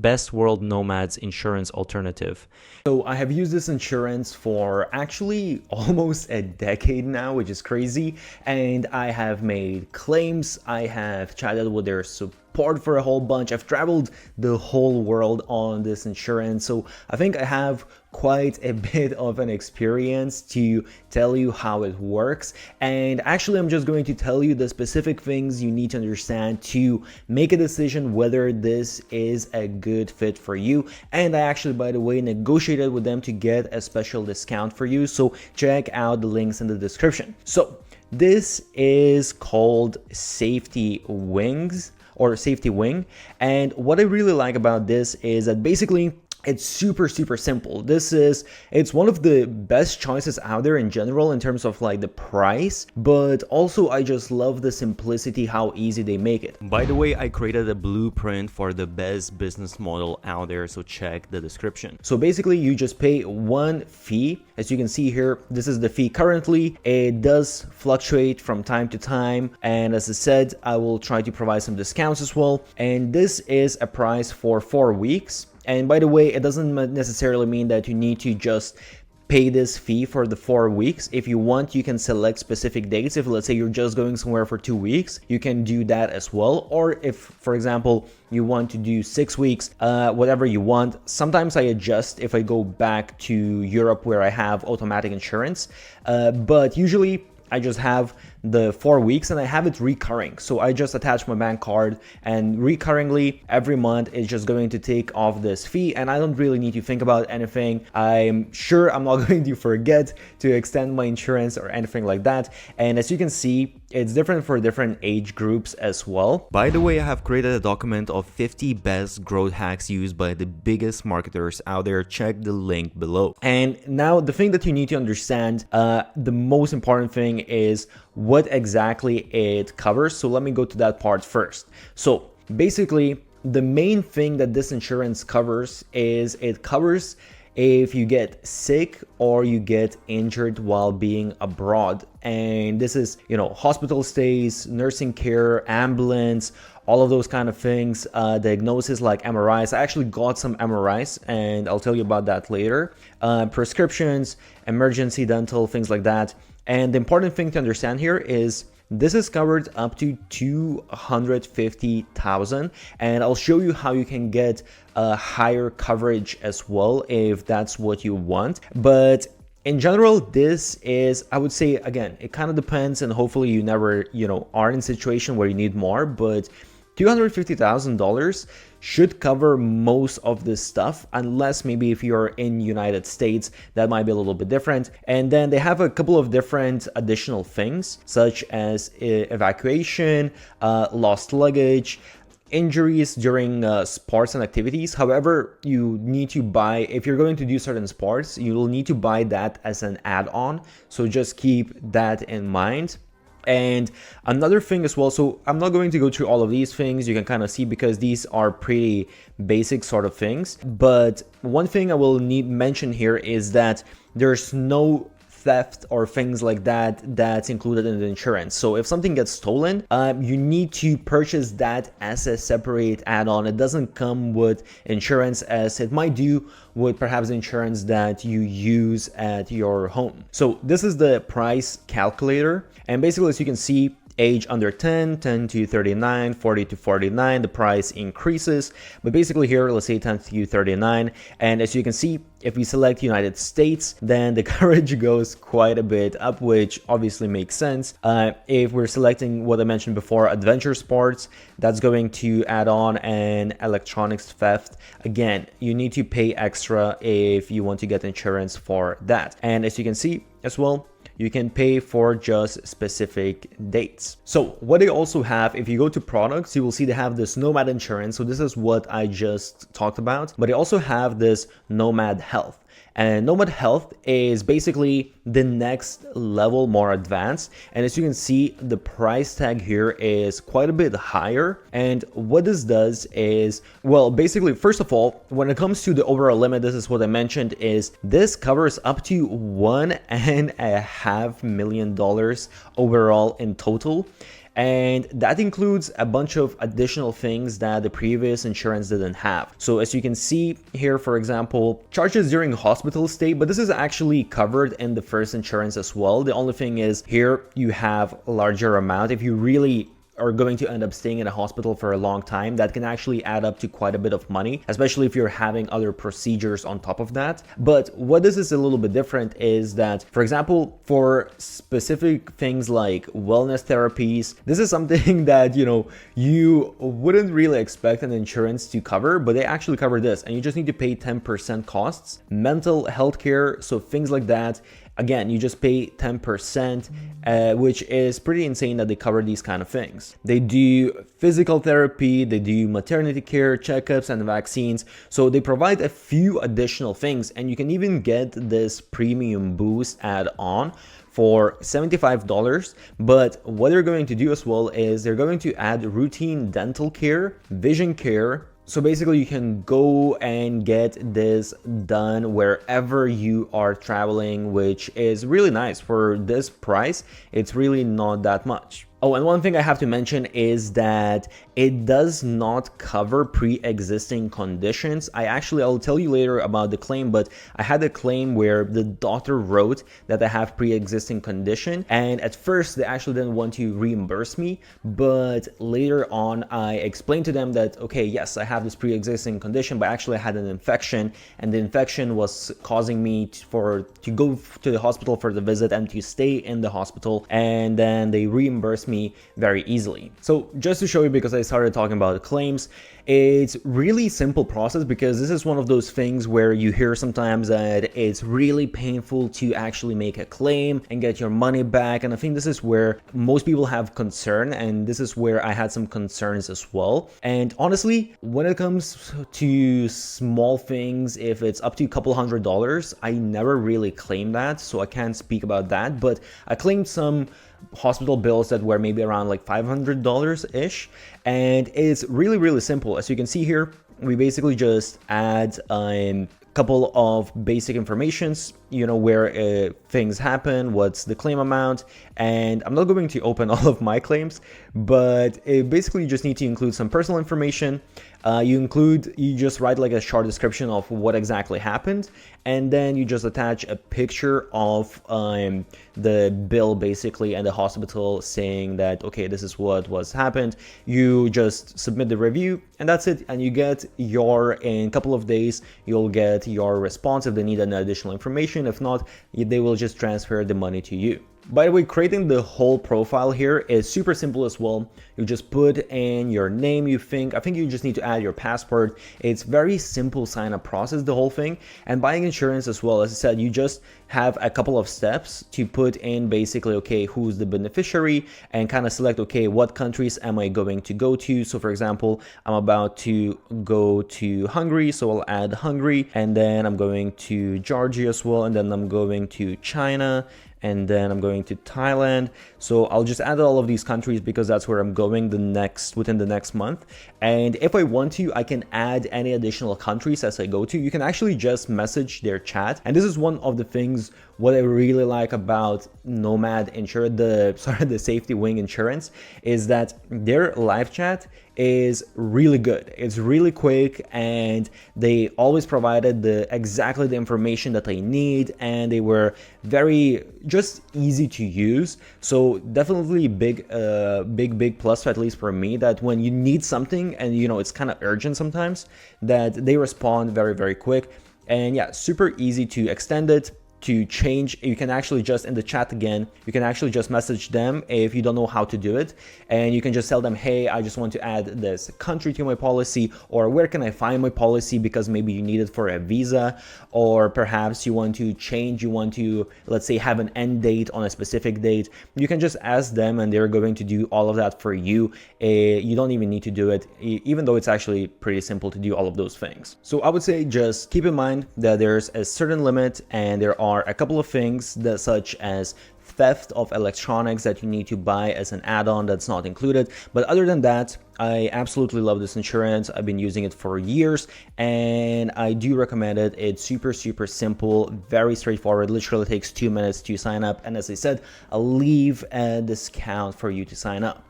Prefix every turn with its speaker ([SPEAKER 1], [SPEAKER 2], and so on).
[SPEAKER 1] best World Nomads Insurance alternative. So I have used this insurance for actually almost a decade now, which is crazy. And I have made claims, I have chatted with their support for a whole bunch. I've traveled the whole world on this insurance. So I think I have quite a bit of an experience to tell you how it works. And actually, I'm just going to tell you the specific things you need to understand to make a decision whether this is a good fit for you. And I actually, by the way, negotiated with them to get a special discount for you. So check out the links in the description. So this is called Safety Wings or Safety Wing. And what I really like about this is that basically it's super simple. It's one of the best choices out there in general in terms of like the price, but also I just love the simplicity, how easy they make it. By the way, I created a blueprint for the best business model out there, so check the description. So basically you just pay one fee. As you can see here, this is the fee currently. It does fluctuate from time to time, and as I said, I will try to provide some discounts as well. And this is a price for 4 weeks. And by the way, it doesn't necessarily mean that you need to just pay this fee for the 4 weeks. If you want, you can select specific dates. If let's say you're just going somewhere for 2 weeks, you can do that as well. Or if, for example, you want to do 6 weeks, whatever you want. Sometimes I adjust if I go back to Europe where I have automatic insurance, but usually I just have the 4 weeks and I have it recurring. So I just attach my bank card and recurringly every month it's just going to take off this fee, and I don't really need to think about anything. I'm sure I'm not going to forget to extend my insurance or anything like that. And as you can see, it's different for different age groups as well. By the way, I have created a document of 50 best growth hacks used by the biggest marketers out there. Check the link below. And now the thing that you need to understand, the most important thing is what exactly it covers. So let me go to that part first. So basically, the main thing that this insurance covers is it covers if you get sick or you get injured while being abroad. And this is, hospital stays, nursing care, ambulance, all of those kind of things, diagnosis like MRIs. I actually got some MRIs and I'll tell you about that later. Prescriptions, emergency dental, things like that. And the important thing to understand here is this is covered up to 250,000, and I'll show you how you can get a higher coverage as well if that's what you want. But in general, this is, I would say, again, it kind of depends, and hopefully you never, are in a situation where you need more, but $250,000 should cover most of this stuff, unless maybe if you're in United States, that might be a little bit different. And then they have a couple of different additional things, such as evacuation, lost luggage, injuries during sports and activities. However, you need to buy, if you're going to do certain sports, you will need to buy that as an add-on. So just keep that in mind. And another thing as well, so I'm not going to go through all of these things, you can kind of see because these are pretty basic sort of things. But one thing I will mention here is that there's no theft or things like that that's included in the insurance. So if something gets stolen, you need to purchase that as a separate add-on. It doesn't come with insurance as it might do with perhaps insurance that you use at your home. So this is the price calculator, and basically, as you can see, age under 10, 10 to 39, 40 to 49, the price increases. But basically here, let's say 10 to 39. And as you can see, if we select United States, then the coverage goes quite a bit up, which obviously makes sense. If we're selecting what I mentioned before, adventure sports, that's going to add on an electronics theft. Again, you need to pay extra if you want to get insurance for that. And as you can see as well, you can pay for just specific dates. So what they also have, if you go to products, you will see they have this Nomad Insurance. So this is what I just talked about, but they also have this Nomad Health. And Nomad Health is basically the next level, more advanced. And as you can see, the price tag here is quite a bit higher. And what this does is, well, basically, first of all, when it comes to the overall limit, this is what I mentioned, is this covers up to $1.5 million overall in total. And that includes a bunch of additional things that the previous insurance didn't have. So as you can see here, for example, charges during hospital stay, but this is actually covered in the first insurance as well. The only thing is here you have a larger amount. If you really are going to end up staying in a hospital for a long time, that can actually add up to quite a bit of money, especially if you're having other procedures on top of that. But what this is a little bit different is that, for example, for specific things like wellness therapies, this is something that, you wouldn't really expect an insurance to cover, but they actually cover this, and you just need to pay 10% costs. Mental health care, so things like that, again, you just pay 10%, which is pretty insane that they cover these kind of things. They do physical therapy, they do maternity care, checkups, and vaccines. So they provide a few additional things, and you can even get this premium boost add-on for $75. But what they're going to do as well is they're going to add routine dental care, vision care. So basically you can go and get this done wherever you are traveling, which is really nice. For this price, it's really not that much. Oh, and one thing I have to mention is that it does not cover pre-existing conditions. I'll tell you later about the claim, but I had a claim where the doctor wrote that I have pre-existing condition, and at first they actually didn't want to reimburse me, but later on I explained to them that, okay, yes, I have this pre-existing condition, but actually I had an infection, and the infection was causing me to go to the hospital for the visit and to stay in the hospital, and then they reimbursed me very easily. So just to show you, because I started talking about claims, it's really simple process, because this is one of those things where you hear sometimes that it's really painful to actually make a claim and get your money back. And I think this is where most people have concern, and this is where I had some concerns as well. And honestly, when it comes to small things, if it's up to a couple $100, I never really claim that, so I can't speak about that. But I claimed some hospital bills that were maybe around like $500 ish, and it's really simple. As you can see here, we basically just add a couple of basic informations, where things happen, what's the claim amount, and I'm not going to open all of my claims, but basically you just need to include some personal information. You just write like a short description of what exactly happened, and then you just attach a picture of the bill basically, and the hospital saying that, okay, this is what was happened. You just submit the review, and that's it, and you get in a couple of days you'll get your response if they need any additional information. If not, they will just transfer the money to you. By the way, creating the whole profile here is super simple as well. You just put in your name, I think you just need to add your passport. It's very simple sign up process, the whole thing. And buying insurance as well, as I said, you just have a couple of steps to put in basically, okay, who's the beneficiary, and kind of select, okay, what countries am I going to go to? So for example, I'm about to go to Hungary, so I'll add Hungary, and then I'm going to Georgia as well, and then I'm going to China, and then I'm going to Thailand. So I'll just add all of these countries because that's where I'm going within the next month. And if I want to, I can add any additional countries as I go to. You can actually just message their chat. And this is one of the things what I really like about Nomad Insurance, the Safety Wing Insurance, is that their live chat is really good. It's really quick, and they always provided exactly the information that I need, and they were very just easy to use. So definitely big plus, at least for me, that when you need something and it's kind of urgent sometimes, that they respond very quick. And yeah, super easy to extend it, to change. You can actually just, in the chat again, you can actually just message them if you don't know how to do it, and you can just tell them, hey, I just want to add this country to my policy, or where can I find my policy, because maybe you need it for a visa, or perhaps you want to let's say have an end date on a specific date. You can just ask them, and they're going to do all of that for you. You don't even need to do it, even though it's actually pretty simple to do all of those things. So I would say just keep in mind that there's a certain limit, and there are a couple of things such as theft of electronics that you need to buy as an add-on that's not included. But other than that, I absolutely love this insurance. I've been using it for years, and I do recommend it. It's super simple, very straightforward. Literally takes 2 minutes to sign up, and as I said, I'll leave a discount for you to sign up.